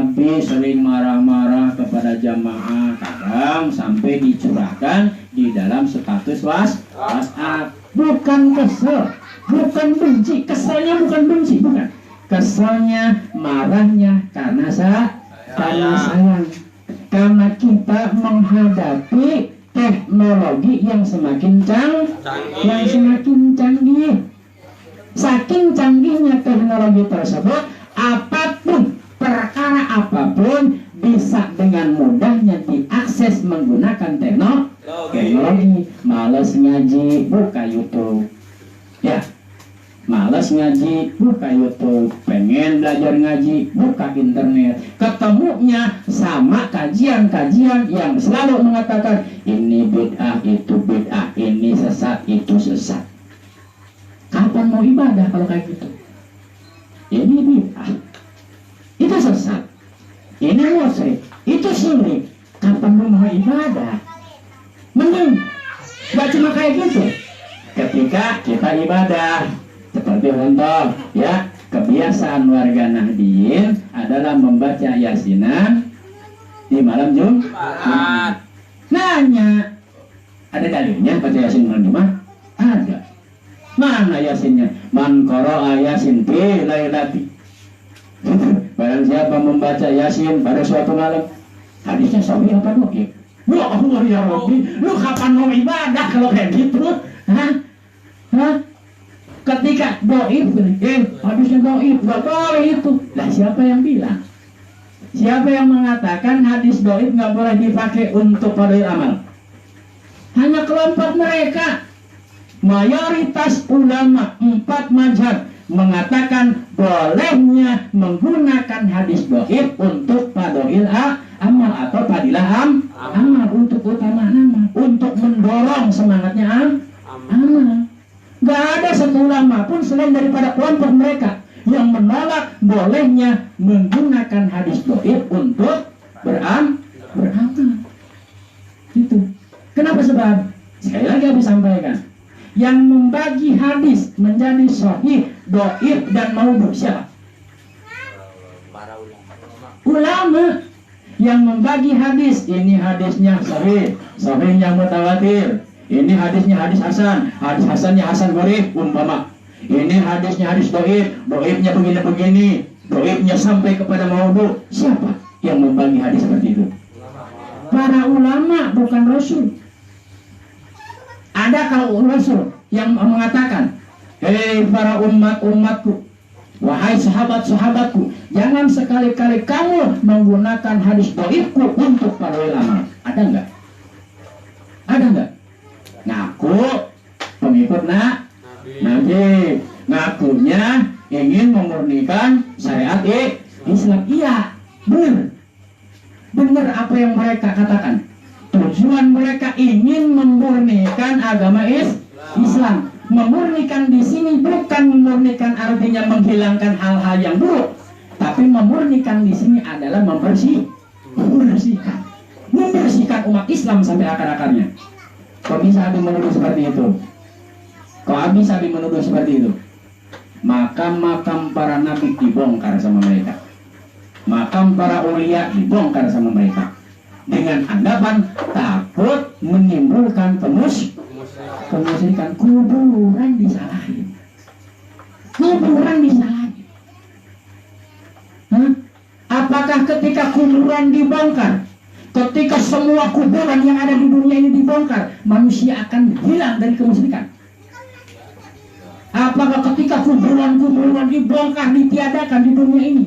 Nabi sering marah-marah kepada jamaah, kadang sampai dicurahkan di dalam status WhatsApp. Bukan kesel, bukan benci, keselnya bukan benci, bukan. Keselnya, marahnya karena sayang. Karena kita menghadapi teknologi yang semakin canggih. Saking canggihnya teknologi tersebut, perkara apapun bisa dengan mudahnya diakses menggunakan teknologi. Males ngaji, buka YouTube. Ya, males ngaji, buka YouTube. Pengen belajar ngaji, buka internet. Ketemunya sama kajian-kajian yang selalu mengatakan ini bid'ah, itu bid'ah, ini sesat, itu sesat. Kapan mau ibadah kalau kayak gitu? Ini bid'ah, itu sesat, ini musyrik, itu syirik. Kapan mau ibadah? Mending gak cuma kayak gitu. Ketika kita ibadah, seperti contoh ya, kebiasaan warga Nahdien adalah membaca Yasinan di malam Jumat. Nanya, ada dalilnya baca Yasin malam Jumat? Ada. Mana Yasinnya? Man qara'a Yasin fi lailati. Barang siapa membaca Yasin pada suatu malam. Hadisnya sahih apa dhaif? Ya Allah ya Rabbi, lu kapan mau ibadah kalau kayak gitu? Hah? Ketika dhaif, hadisnya dhaif, enggak boleh itu. Lah siapa yang bilang? Siapa yang mengatakan hadis dhaif enggak boleh dipakai untuk fardhu amal? Hanya kelompok mereka. Mayoritas ulama 4 mazhab mengatakan bolehnya menggunakan hadis dhaif untuk fardhu amal atau fadilah amal, untuk utama amal, untuk mendorong semangatnya amal. Gak ada satu ulama pun selain daripada kelompok mereka yang menolak bolehnya menggunakan hadis dhaif untuk beramal. Itu. Kenapa sebab? Sekali lagi aku sampaikan. Yang membagi hadis menjadi sahih, dhaif dan maudhu siapa? Para Ulama yang membagi hadis. Ini hadisnya sahih, sahihnya mutawatir. Ini hadisnya hadis hasan, hadis hasannya hasan gharib umpama. Ini hadisnya hadis dhaif, dhaifnya begini-begini, dhaifnya sampai kepada maudhu. Siapa yang membagi hadis seperti itu? Para ulama, bukan Rasul. Ada kalau Rasul yang mengatakan, hei para umatku, wahai sahabat-sahabatku, jangan sekali-kali kamu menggunakan hadis dhaifku untuk fardhu amal. Ada enggak? Ada enggak? Ngaku pengikut Nabi, ngakunya ingin memurnikan syariat Islam. Iya, benar apa yang mereka katakan. Tujuan mereka ingin memurnikan agama Islam. Memurnikan di sini bukan memurnikan artinya menghilangkan hal-hal yang buruk, tapi memurnikan di sini adalah membersihkan umat Islam sampai akar-akarnya. Kok bisa Abi menuduh seperti itu? Makam-makam para nabi dibongkar sama mereka. Makam para ulia dibongkar sama mereka. Dengan anggapan takut menimbulkan kemusyrikan. Kuburan disalahin. Apakah ketika kuburan dibongkar, ketika semua kuburan yang ada di dunia ini dibongkar, manusia akan hilang dari kemusyrikan? Apakah ketika kuburan dibongkar, ditiadakan di dunia ini,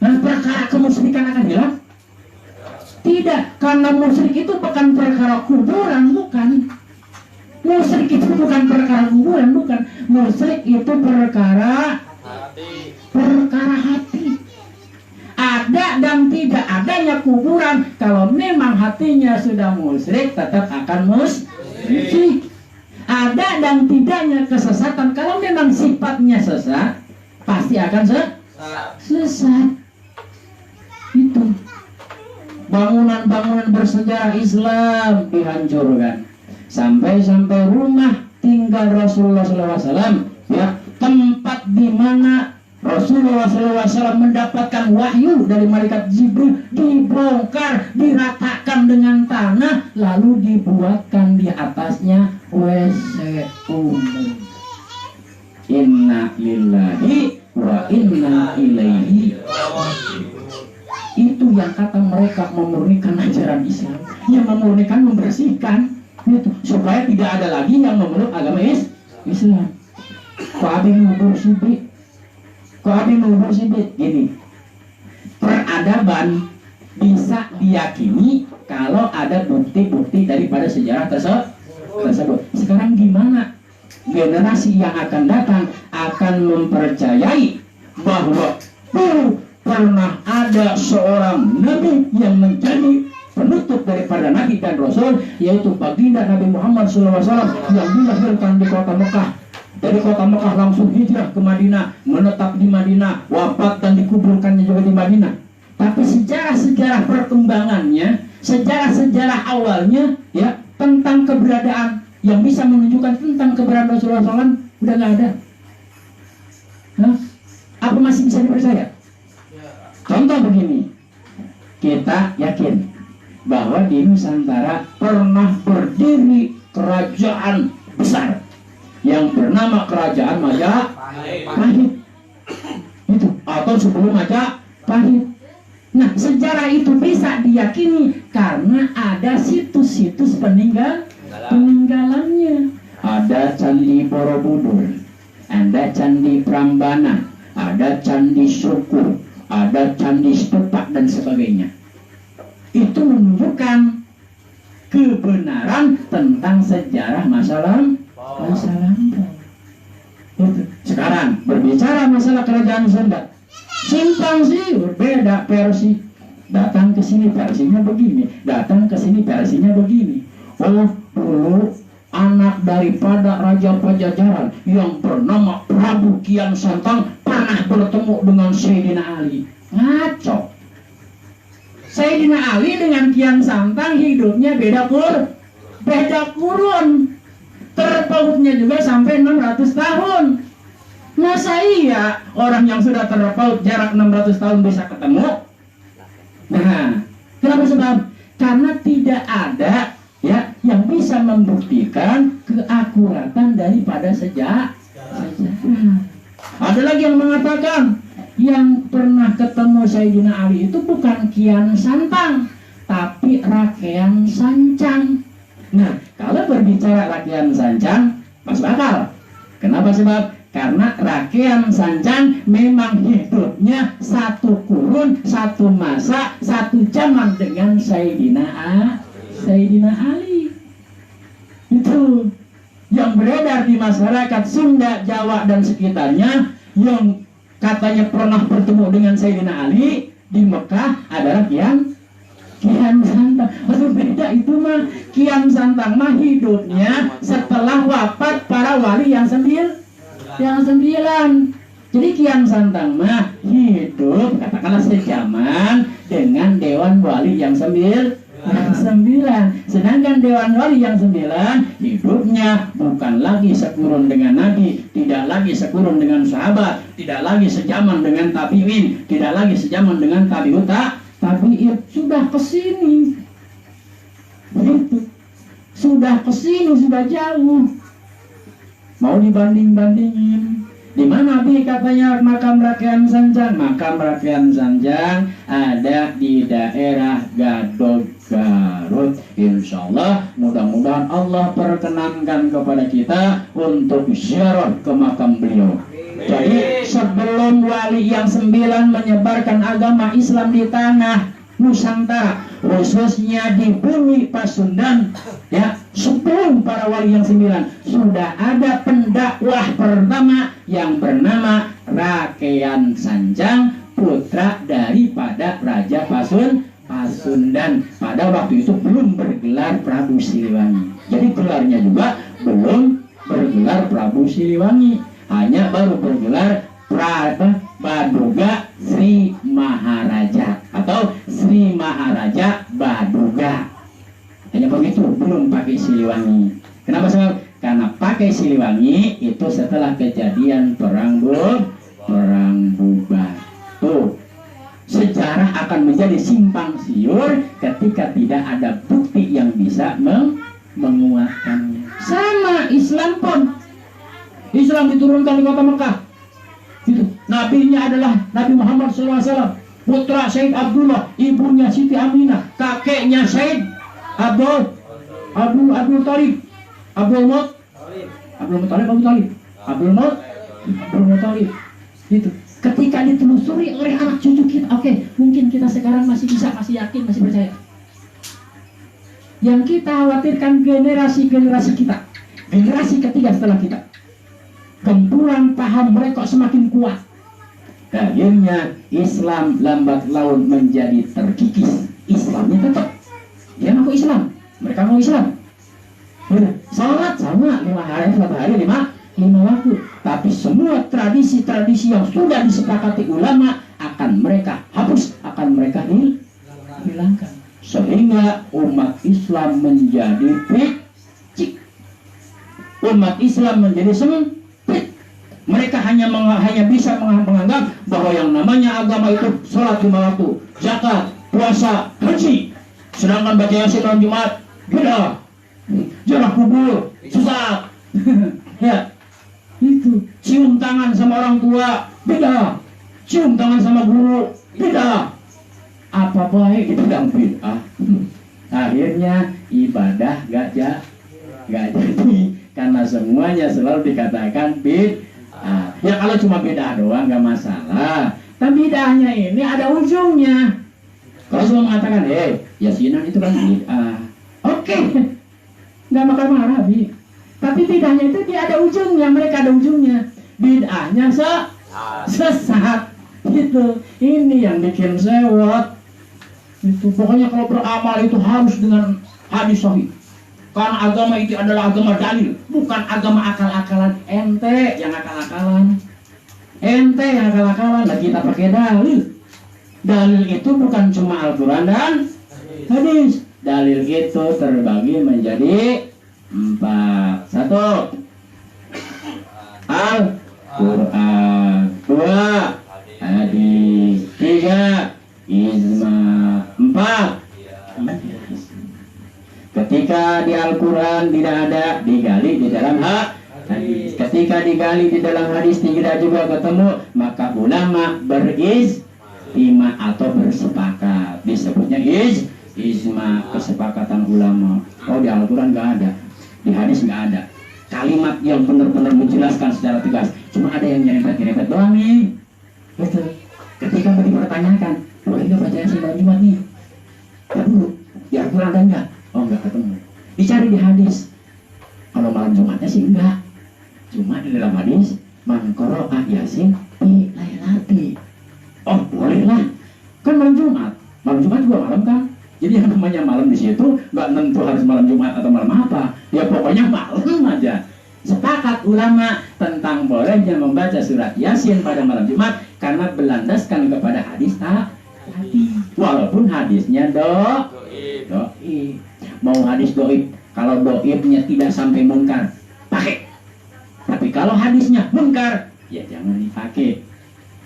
perkara kemusyrikan akan hilang? Tidak, karena musyrik itu bukan perkara kuburan, bukan. Musyrik itu bukan perkara kuburan, bukan. Musyrik itu perkara hati. Ada dan tidak adanya kuburan, kalau memang hatinya sudah musyrik, tetap akan musyrik. Ada dan tidaknya kesesatan, kalau memang sifatnya sesat, pasti akan sesat. Itu. Bangunan-bangunan bersejarah Islam dihancurkan, sampai rumah tinggal Rasulullah SAW, ya, tempat di mana Rasulullah SAW mendapatkan wahyu dari malaikat Jibril, dibongkar, diratakan dengan tanah, lalu dibuatkan di atasnya WC umum. Inna lillahi wa inna ilaihi. Itu yang kata mereka memurnikan ajaran Islam, yang memurnikan, membersihkan itu, supaya tidak ada lagi yang memeluk agama Islam. Kok abis nubuh sibit gini, peradaban bisa diyakini kalau ada bukti-bukti daripada sejarah tersebut. Sekarang gimana generasi yang akan datang akan mempercayai bahwa pernah ada seorang nabi yang menjadi penutup daripada nabi dan rasul, yaitu baginda Nabi Muhammad SAW yang dilahirkan di kota Mekah. Dari kota Mekah langsung hijrah ke Madinah, menetap di Madinah, wafat dan dikuburkannya juga di Madinah. Tapi sejarah-sejarah perkembangannya, sejarah-sejarah awalnya, ya, tentang keberadaan yang bisa menunjukkan tentang keberadaan Rasulullah SAW udah nggak ada. Hah? Apa masih bisa dipercaya? Contoh begini, kita yakin bahwa di Nusantara pernah berdiri kerajaan besar yang bernama Kerajaan Majapahit itu, atau sebelum Majapahit. Nah, sejarah itu bisa diyakini karena ada situs-situs peninggalannya. Ada Candi Borobudur, ada Candi Prambanan, ada Candi Syukur, ada Candi Stupak dan sebagainya. Itu menunjukkan kebenaran tentang sejarah masa lampau. Sekarang berbicara masalah kerajaan Sunda, simpang siur, beda versi. Datang ke sini versinya begini, datang ke sini versinya begini. Oh, dulu anak daripada Raja Pajajaran yang bernama Prabu Kian Santang pernah bertemu dengan Sayyidina Ali. Ngaco. Sayyidina Ali dengan Kian Santang hidupnya beda kurun. Terpautnya juga sampai 600 tahun. Masa iya orang yang sudah terpaut jarak 600 tahun bisa ketemu? Nah, kenapa sebab? Karena tidak ada, ya, yang bisa membuktikan keakuratan daripada sejarah. Ada lagi yang mengatakan yang pernah ketemu Sayyidina Ali itu bukan Kian Santang, tapi Rakean Sancang. Nah, kalau berbicara Rakean Sancang, masuk akal. Kenapa sebab? Karena Rakean Sancang memang hidupnya satu kurun, satu masa, satu zaman dengan Sayyidina Ali. Itu yang beredar di masyarakat Sunda, Jawa dan sekitarnya yang katanya pernah bertemu dengan Sayyidina Ali di Mekah adalah Kian Santang. Aduh, beda itu mah. Kian Santang mah hidupnya setelah wafat para wali yang sembilan. Jadi Kian Santang mah hidup katakanlah sejaman dengan Dewan Wali yang sembilan. Sedangkan Dewan Wali yang 9 hidupnya bukan lagi sekurun dengan Nabi, tidak lagi sekurun dengan sahabat, tidak lagi sejaman dengan tabi'in, tidak lagi sejaman dengan tabi'in, sudah kesini. Begitu. Sudah kesini, sudah jauh. Mau dibanding-bandingin. Di mana Bi katanya makam Rakean Sanjang? Makam Rakean Sanjang ada di daerah Gadog, Garut. Insya Allah, mudah-mudahan Allah perkenankan kepada kita untuk ziarah ke makam beliau. Jadi sebelum wali yang 9 menyebarkan agama Islam di tanah Nusantara, khususnya di bumi Pasundan, ya, sebelum para wali yang 9 sudah ada pendakwah pertama yang bernama Rakean Sanjang, putra daripada Raja Pasundan. Pada waktu itu belum bergelar Prabu Siliwangi. Jadi gelarnya juga belum bergelar Prabu Siliwangi, hanya baru bergelar Baduga Sri Maharaja atau Sri Maharaja Baduga. Hanya begitu, belum pakai Siliwangi. Kenapa sebab? Karena pakai Siliwangi itu setelah kejadian perang akan bubar. Tuh, sejarah akan menjadi simpang siur ketika tidak ada bukti yang bisa menguatkannya. Sama Islam pun. Islam diturunkan di kota Mekah. Itu nabinya adalah Nabi Muhammad SAW, putra Said Abdullah, ibunya Siti Aminah, kakeknya Said Abdul Talib, Abdul Muttalib. Itu ketika ditelusuri oleh anak cucu kita, oke, mungkin kita sekarang masih yakin, masih percaya. Yang kita khawatirkan generasi kita, generasi ketiga setelah kita, gempuran paham mereka semakin kuat. Akhirnya Islam lambat laun menjadi terkikis. Islamnya tetap, dia ngaku Islam, mereka ngaku Islam. Salat sama 5 hari, 1 hari 5 waktu. Tapi semua tradisi-tradisi yang sudah disepakati ulama akan mereka hapus, akan mereka hilangkan. Sehingga umat Islam menjadi picik. Umat Islam menjadi sempit. Mereka hanya bisa menganggap bahwa yang namanya agama itu sholat 5 waktu, zakat, puasa, haji. Sedangkan baca Yasin malam Jumat, beda. Ziarah kubur, susah. Ya, itu. Cium tangan sama orang tua, beda. Cium tangan sama guru, beda. Apa baik itu bilang bid'ah. Akhirnya ibadah gak jadi karena semuanya selalu dikatakan bid'ah. Ya kalau cuma beda doang gak masalah. Tapi bid'ahnya ini ada ujungnya. Kalau semua mengatakan, yasinan itu kan bid'ah, oke, nggak bakal marah, Bi. Tapi bid'ahnya itu dia ada ujungnya, mereka ada ujungnya. Bid'ahnya sesat. Gitu. Ini yang bikin sewot. Itu pokoknya kalau beramal itu harus dengan hadis sahih. Karena agama itu adalah agama dalil, bukan agama akal-akalan. Ente yang akal-akalan. Lah kita pakai dalil. Dalil itu bukan cuma Al-Quran dan hadis. Dalil itu terbagi menjadi 4. 1, Al-Quran. 2, hadis. 3, ijma. 4, ketika di Al-Quran tidak ada, digali di dalam hadis. Ketika digali di dalam hadis tidak juga ketemu, maka ulama berijma atau bersepakat, disebutnya ijma, kesepakatan ulama. Oh, di Al-Quran nggak ada, di hadis nggak ada kalimat yang benar-benar menjelaskan secara tegas, cuma ada yang nyerempet doang nih. Betul. Ketika dipertanyakan, boleh nggak baca Yasin malam Jumat nih? Dulu di Al-Quran ada nggak? Oh, nggak ketemu. Dicari di hadis. Kalau malam Jumatnya sih enggak, cuma di dalam hadis man qara'a Yasin fi lailati. Oh, bolehlah, kan malam Jumat juga malam kan. Jadi yang namanya malam di situ nggak tentu harus malam Jumat atau malam apa, ya pokoknya malam aja. Sepakat ulama tentang bolehnya membaca surat Yasin pada malam Jumat karena berlandaskan kepada hadis tadi. Walaupun hadisnya doib. Mau hadis doib, kalau doibnya tidak sampai munkar, pakai. Tapi kalau hadisnya munkar, ya jangan dipakai.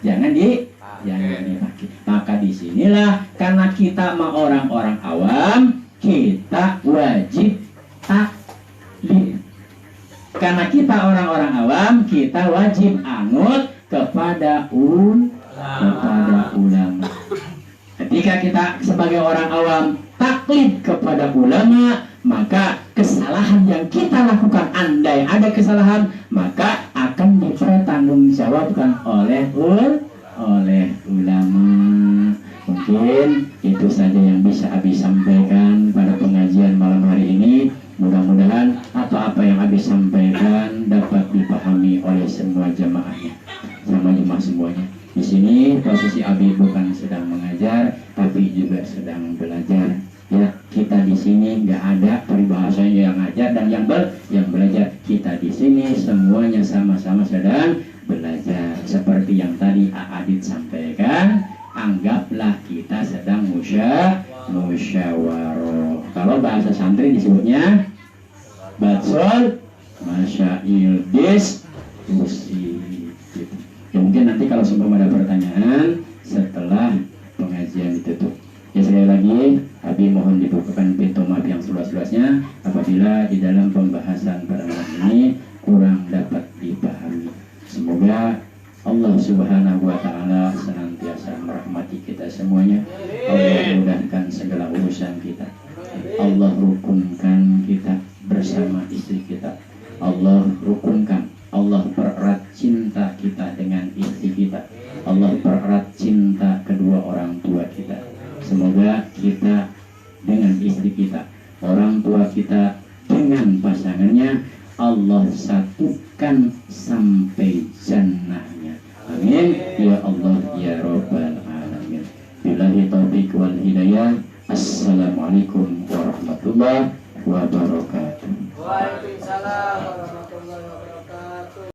Jangan dipakai. Maka disinilah karena kita mau orang-orang awam, kita wajib taklid. Karena kita orang-orang awam, kita wajib anut kepada ulama. Ketika kita sebagai orang awam taklid kepada ulama, maka kesalahan yang kita lakukan, andai ada kesalahan, maka akan dipertanggungjawabkan oleh ulama. Mungkin itu saja yang bisa Abi sampaikan pada pengajian malam hari ini. Mudah-mudahan apa-apa yang Abi sampaikan dapat dipahami oleh semua jamaahnya, sama jemaah semuanya. Di sini posisi Abi bukan sedang mengajar, tapi juga sedang belajar. Ya, kita di sini nggak ada peribahasanya yang ngajar dan yang belajar. Kita di sini semuanya sama-sama sedang belajar. Seperti yang tadi Adit sampaikan, anggaplah kita sedang musyawarah. Kalau bahasa santri disebutnya batsol masyail diskusi. Ya, mungkin Mungkin nanti kalau seumpama ada pertanyaan setelah pengajian ditutup. Ya sekali lagi, Abi mohon dibukakan pintu maaf yang seluas-luasnya apabila di dalam pembahasan pada malam ini kurang dapat dipahami. Semoga Allah Subhanahu wa Ta'ala senantiasa merahmati kita semuanya. Allah mudahkan segala urusan kita. Allah rukunkan kita bersama istri kita. Allah rukunkan, Allah pererat cinta kita dengan istri kita. Allah pererat cinta kedua orang tua kita. Semoga kita dengan istri kita, orang tua kita dengan pasangannya, Allah satukan sampai jannahnya. Amin ya Allah.